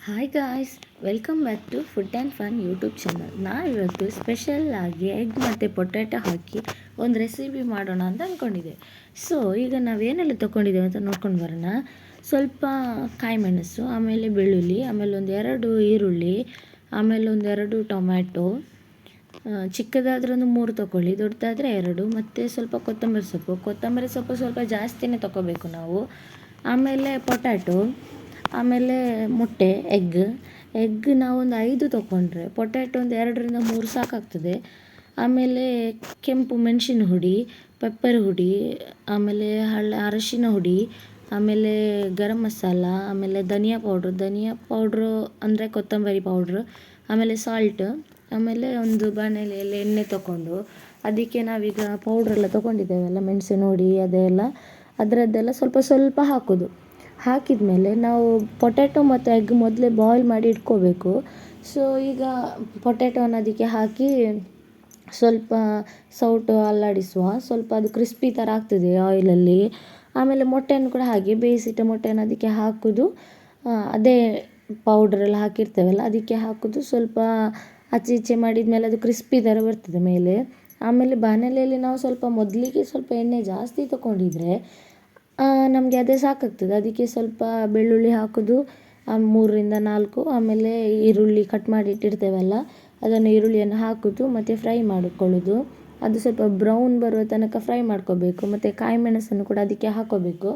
Hi guys, welcome back to food and fun YouTube channel. ನಾವಿವತ್ತು ಸ್ಪೆಷಲ್ಲಾಗಿ egg ಮತ್ತು potato ಹಾಕಿ ಒಂದು ರೆಸಿಪಿ ಮಾಡೋಣ ಅಂತ ಅಂದ್ಕೊಂಡಿದ್ದೆ. ಸೊ ಈಗ ನಾವೇನೆಲ್ಲ ತೊಗೊಂಡಿದ್ದೇವೆ ಅಂತ ನೋಡ್ಕೊಂಡು ಬರೋಣ. ಸ್ವಲ್ಪ ಕಾಯಿ ಮೆಣಸು, ಆಮೇಲೆ ಬೆಳ್ಳುಳ್ಳಿ, ಆಮೇಲೆ ಒಂದು 2 ಈರುಳ್ಳಿ, ಆಮೇಲೆ ಒಂದು 2 ಟೊಮ್ಯಾಟೊ, ಚಿಕ್ಕದಾದ್ರೆ ಒಂದು 3 ತೊಗೊಳ್ಳಿ, ದೊಡ್ಡದಾದರೆ 2, ಮತ್ತು ಸ್ವಲ್ಪ ಕೊತ್ತಂಬರಿ ಸೊಪ್ಪು ಸ್ವಲ್ಪ ಜಾಸ್ತಿನೇ ತೊಗೋಬೇಕು ನಾವು. ಆಮೇಲೆ ಪೊಟ್ಯಾಟೊ, ಆಮೇಲೆ ಮೊಟ್ಟೆ, ಎಗ್ ನಾವೊಂದು 5 ತೊಗೊಂಡ್ರೆ, ಪೊಟ್ಯಾಟೊ ಒಂದು 2ರಿಂದ 3 ಸಾಕಾಗ್ತದೆ. ಆಮೇಲೆ ಕೆಂಪು ಮೆಣಸಿನ ಹುಡಿ, ಪೆಪ್ಪರ್ ಹುಡಿ, ಆಮೇಲೆ ಅರಶಿನ ಹುಡಿ, ಆಮೇಲೆ ಗರಂ ಮಸಾಲ, ಆಮೇಲೆ ಧನಿಯಾ ಪೌಡ್ರು ಅಂದರೆ ಕೊತ್ತಂಬರಿ ಪೌಡ್ರು, ಆಮೇಲೆ ಸಾಲ್ಟ್, ಆಮೇಲೆ ಒಂದು ಬಾಣಲೆಯಲ್ಲಿ ಎಣ್ಣೆ ತೊಗೊಂಡು ಅದಕ್ಕೆ ನಾವೀಗ ಪೌಡ್ರೆಲ್ಲ ತೊಗೊಂಡಿದ್ದೇವಲ್ಲ, ಮೆಣಸಿನ ಹುಡಿ ಅದರದ್ದೆಲ್ಲ ಸ್ವಲ್ಪ ಸ್ವಲ್ಪ ಹಾಕೋದು. ಹಾಕಿದ ಮೇಲೆ ನಾವು ಪೊಟ್ಯಾಟೊ ಮತ್ತು ಎಗ್ ಮೊದಲೇ ಬಾಯ್ಲ್ ಮಾಡಿ ಇಟ್ಕೋಬೇಕು. ಸೊ ಈಗ ಪೊಟ್ಯಾಟೊನ ಅದಕ್ಕೆ ಹಾಕಿ ಸ್ವಲ್ಪ ಸೌಟು ಅಲ್ಲಾಡಿಸುವ, ಸ್ವಲ್ಪ ಅದು ಕ್ರಿಸ್ಪಿ ಥರ ಆಗ್ತದೆ ಆಯಿಲಲ್ಲಿ. ಆಮೇಲೆ ಮೊಟ್ಟೆಯನ್ನು ಕೂಡ ಹಾಗೆ ಬೇಯಿಸಿಟ್ಟ ಮೊಟ್ಟೆಯನ್ನು ಅದಕ್ಕೆ ಹಾಕೋದು. ಅದೇ ಪೌಡ್ರೆಲ್ಲ ಹಾಕಿರ್ತೇವಲ್ಲ ಅದಕ್ಕೆ ಹಾಕೋದು. ಸ್ವಲ್ಪ ಆಚೆ ಈಚೆ ಮಾಡಿದ ಮೇಲೆ ಅದು ಕ್ರಿಸ್ಪಿ ಥರ ಬರ್ತದೆ ಮೇಲೆ. ಆಮೇಲೆ ಬಾಣಲೆಯಲ್ಲಿ ನಾವು ಮೊದಲಿಗೆ ಸ್ವಲ್ಪ ಎಣ್ಣೆ ಜಾಸ್ತಿ ತೊಗೊಂಡಿದ್ರೆ ನಮಗೆ ಅದೇ ಸಾಕಾಗ್ತದೆ. ಅದಕ್ಕೆ ಸ್ವಲ್ಪ ಬೆಳ್ಳುಳ್ಳಿ ಹಾಕೋದು, 3ರಿಂದ 4, ಆಮೇಲೆ ಈರುಳ್ಳಿ ಕಟ್ ಮಾಡಿ ಇಟ್ಟಿರ್ತೇವಲ್ಲ ಅದನ್ನು ಈರುಳ್ಳಿಯನ್ನು ಹಾಕೋದು ಮತ್ತು ಫ್ರೈ ಮಾಡಿಕೊಳ್ಳೋದು. ಅದು ಸ್ವಲ್ಪ ಬ್ರೌನ್ ಬರುವ ತನಕ ಫ್ರೈ ಮಾಡ್ಕೋಬೇಕು. ಮತ್ತು ಕಾಯಿ ಮೆಣಸನ್ನು ಕೂಡ ಅದಕ್ಕೆ ಹಾಕೋಬೇಕು.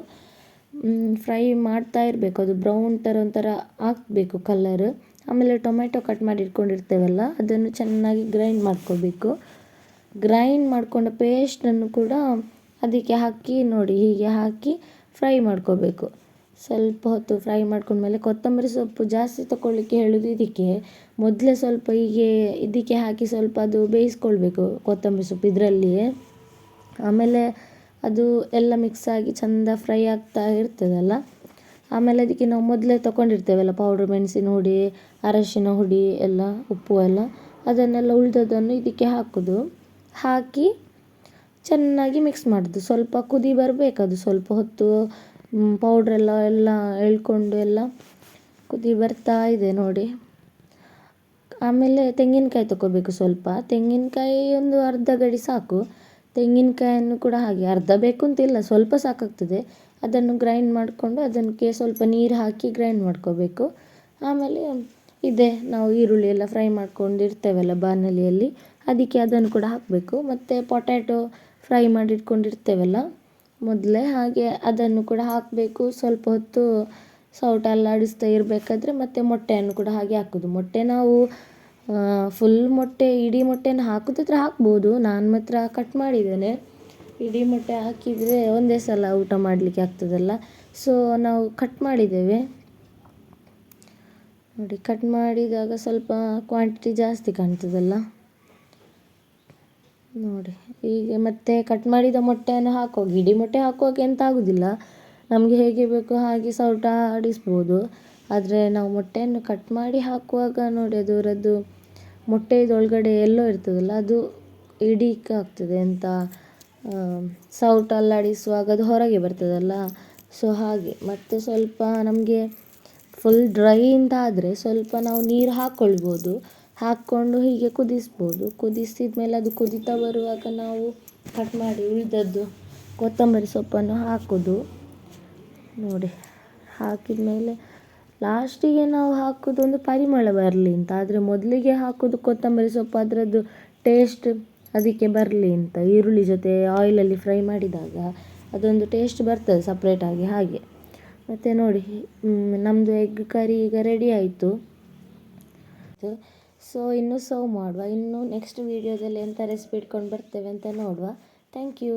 ಫ್ರೈ ಮಾಡ್ತಾ ಇರಬೇಕು, ಅದು ಬ್ರೌನ್ ಥರ ಒಂಥರ ಹಾಕಬೇಕು ಕಲರ್. ಆಮೇಲೆ ಟೊಮೆಟೊ ಕಟ್ ಮಾಡಿ ಇಟ್ಕೊಂಡಿರ್ತೇವಲ್ಲ ಅದನ್ನು ಚೆನ್ನಾಗಿ ಗ್ರೈಂಡ್ ಮಾಡ್ಕೋಬೇಕು. ಗ್ರೈಂಡ್ ಮಾಡ್ಕೊಂಡ ಪೇಸ್ಟನ್ನು ಕೂಡ ಅದಕ್ಕೆ ಹಾಕಿ ನೋಡಿ, ಹೀಗೆ ಹಾಕಿ ಫ್ರೈ ಮಾಡ್ಕೋಬೇಕು. ಸ್ವಲ್ಪ ಹೊತ್ತು ಫ್ರೈ ಮಾಡ್ಕೊಂಡ್ಮೇಲೆ ಕೊತ್ತಂಬರಿ ಸೊಪ್ಪು ಜಾಸ್ತಿ ತೊಗೊಳ್ಳಿಕ್ಕೆ ಹೇಳೋದು ಇದಕ್ಕೆ. ಮೊದಲೇ ಸ್ವಲ್ಪ ಹೀಗೆ ಇದಕ್ಕೆ ಹಾಕಿ ಸ್ವಲ್ಪ ಅದು ಬೇಯಿಸ್ಕೊಳ್ಬೇಕು ಕೊತ್ತಂಬರಿ ಸೊಪ್ಪು ಇದರಲ್ಲಿಯೇ. ಆಮೇಲೆ ಅದು ಎಲ್ಲ ಮಿಕ್ಸ್ ಆಗಿ ಚೆಂದ ಫ್ರೈ ಆಗ್ತಾ ಇರ್ತದಲ್ಲ, ಆಮೇಲೆ ಅದಕ್ಕೆ ನಾವು ಮೊದಲೇ ತೊಗೊಂಡಿರ್ತೇವಲ್ಲ ಪೌಡ್ರ್, ಮೆಣಸಿನ ಹುಡಿ, ಅರಶಿನ ಹುಡಿ ಎಲ್ಲ, ಉಪ್ಪು ಎಲ್ಲ, ಅದನ್ನೆಲ್ಲ ಉಳಿದದನ್ನು ಇದಕ್ಕೆ ಹಾಕೋದು. ಹಾಕಿ ಚೆನ್ನಾಗಿ ಮಿಕ್ಸ್ ಮಾಡೋದು. ಸ್ವಲ್ಪ ಕುದಿ ಬರಬೇಕು, ಅದು ಸ್ವಲ್ಪ ಹೊತ್ತು ಪೌಡ್ರೆಲ್ಲ ಎಳ್ಕೊಂಡು ಎಲ್ಲ ಕುದಿ ಬರ್ತಾ ಇದೆ ನೋಡಿ. ಆಮೇಲೆ ತೆಂಗಿನಕಾಯಿ ತೊಗೋಬೇಕು. ಸ್ವಲ್ಪ ತೆಂಗಿನಕಾಯಿ ಒಂದು ಅರ್ಧ ಗಡಿ ಸಾಕು. ತೆಂಗಿನಕಾಯನ್ನು ಕೂಡ ಹಾಗೆ ಅರ್ಧ ಬೇಕು ಅಂತಿಲ್ಲ, ಸ್ವಲ್ಪ ಸಾಕಾಗ್ತದೆ. ಅದನ್ನು ಗ್ರೈಂಡ್ ಮಾಡಿಕೊಂಡು ಅದಕ್ಕೆ ಸ್ವಲ್ಪ ನೀರು ಹಾಕಿ ಗ್ರೈಂಡ್ ಮಾಡ್ಕೋಬೇಕು. ಆಮೇಲೆ ನಾವು ಈರುಳ್ಳಿ ಎಲ್ಲ ಫ್ರೈ ಮಾಡ್ಕೊಂಡು ಇರ್ತೇವಲ್ಲ ಬಾಣಲೆಯಲ್ಲಿ, ಅದಕ್ಕೆ ಅದನ್ನು ಕೂಡ ಹಾಕಬೇಕು. ಮತ್ತು ಪೊಟ್ಯಾಟೊ ಫ್ರೈ ಮಾಡಿ ಇಟ್ಕೊಂಡಿರ್ತೇವಲ್ಲ ಮೊದಲೇ, ಹಾಗೆ ಅದನ್ನು ಕೂಡ ಹಾಕಬೇಕು. ಸ್ವಲ್ಪ ಹೊತ್ತು ಸೌಟು ಅಲ್ಲಾಡಿಸ್ತಾ ಇರಬೇಕಾದ್ರೆ ಮತ್ತು ಮೊಟ್ಟೆಯನ್ನು ಕೂಡ ಹಾಗೆ ಹಾಕೋದು. ಮೊಟ್ಟೆ ನಾವು ಫುಲ್ ಮೊಟ್ಟೆ, ಇಡೀ ಮೊಟ್ಟೆಯನ್ನು ಹಾಕೋದಾದ್ರೆ ಹಾಕ್ಬೋದು. ನಾನು ಮಾತ್ರ ಕಟ್ ಮಾಡಿದ್ದೇನೆ. ಇಡೀ ಮೊಟ್ಟೆ ಹಾಕಿದರೆ ಒಂದೇ ಸಲ ಊಟ ಮಾಡಲಿಕ್ಕೆ ಆಗ್ತದಲ್ಲ, ಸೊ ನಾವು ಕಟ್ ಮಾಡಿದ್ದೇವೆ ನೋಡಿ. ಕಟ್ ಮಾಡಿದಾಗ ಸ್ವಲ್ಪ ಕ್ವಾಂಟಿಟಿ ಜಾಸ್ತಿ ಕಾಣ್ತದಲ್ಲ ನೋಡಿ. ಹೀಗೆ ಮತ್ತೆ ಕಟ್ ಮಾಡಿದ ಮೊಟ್ಟೆಯನ್ನು ಹಾಕುವಾಗ, ಇಡೀ ಮೊಟ್ಟೆ ಹಾಕುವಾಗ ಎಂತ ಆಗೋದಿಲ್ಲ, ನಮಗೆ ಹೇಗೆ ಬೇಕು ಹಾಗೆ ಸೌಟ ಆಡಿಸ್ಬೋದು. ಆದರೆ ನಾವು ಮೊಟ್ಟೆಯನ್ನು ಕಟ್ ಮಾಡಿ ಹಾಕುವಾಗ ನೋಡಿ, ಅದರದ್ದು ಮೊಟ್ಟೆದೊಳಗಡೆ ಎಲ್ಲೋ ಇರ್ತದಲ್ಲ ಅದು ಆಗ್ತದೆ ಅಂತ, ಸೌಟು ಅಲ್ಲಾಡಿಸುವಾಗ ಅದು ಹೊರಗೆ ಬರ್ತದಲ್ಲ, ಸೊ ಹಾಗೆ. ಮತ್ತು ಸ್ವಲ್ಪ ನಮಗೆ ಫುಲ್ ಡ್ರೈ ಅಂತ ಆದರೆ ಸ್ವಲ್ಪ ನಾವು ನೀರು ಹಾಕ್ಕೊಳ್ಬೋದು. ಹಾಕ್ಕೊಂಡು ಹೀಗೆ ಕುದಿಸ್ಬೋದು. ಕುದಿಸಿದ ಮೇಲೆ ಅದು ಕುದೀತಾ ಬರುವಾಗ ನಾವು ಕಟ್ ಮಾಡಿ ಉಳಿದದ್ದು ಕೊತ್ತಂಬರಿ ಸೊಪ್ಪನ್ನು ಹಾಕೋದು ನೋಡಿ. ಹಾಕಿದ ಮೇಲೆ ಲಾಸ್ಟಿಗೆ ನಾವು ಹಾಕೋದು ಒಂದು ಪರಿಮಳ ಬರಲಿ ಅಂತ. ಆದರೆ ಮೊದಲಿಗೆ ಹಾಕೋದು ಕೊತ್ತಂಬರಿ ಸೊಪ್ಪು, ಅದರದ್ದು ಟೇಸ್ಟ್ ಅದಕ್ಕೆ ಬರಲಿ ಅಂತ. ಈರುಳ್ಳಿ ಜೊತೆ ಆಯಿಲಲ್ಲಿ ಫ್ರೈ ಮಾಡಿದಾಗ ಅದೊಂದು ಟೇಸ್ಟ್ ಬರ್ತದೆ ಸಪ್ರೇಟಾಗಿ ಹಾಗೆ. ಮತ್ತು ನೋಡಿ, ನಮ್ಮದು ಎಗ್ ಕರಿ ಈಗ ರೆಡಿ ಆಯಿತು. ಸೊ ಇನ್ನೂ ಸರ್ವ್ ಮಾಡುವ. ಇನ್ನು ನೆಕ್ಸ್ಟ್ ವೀಡಿಯೋದಲ್ಲಿ ಎಂಥ ರೆಸಿಪಿ ಇಟ್ಕೊಂಡು ಬರ್ತೇವೆ ಅಂತ ನೋಡುವ. Thank you.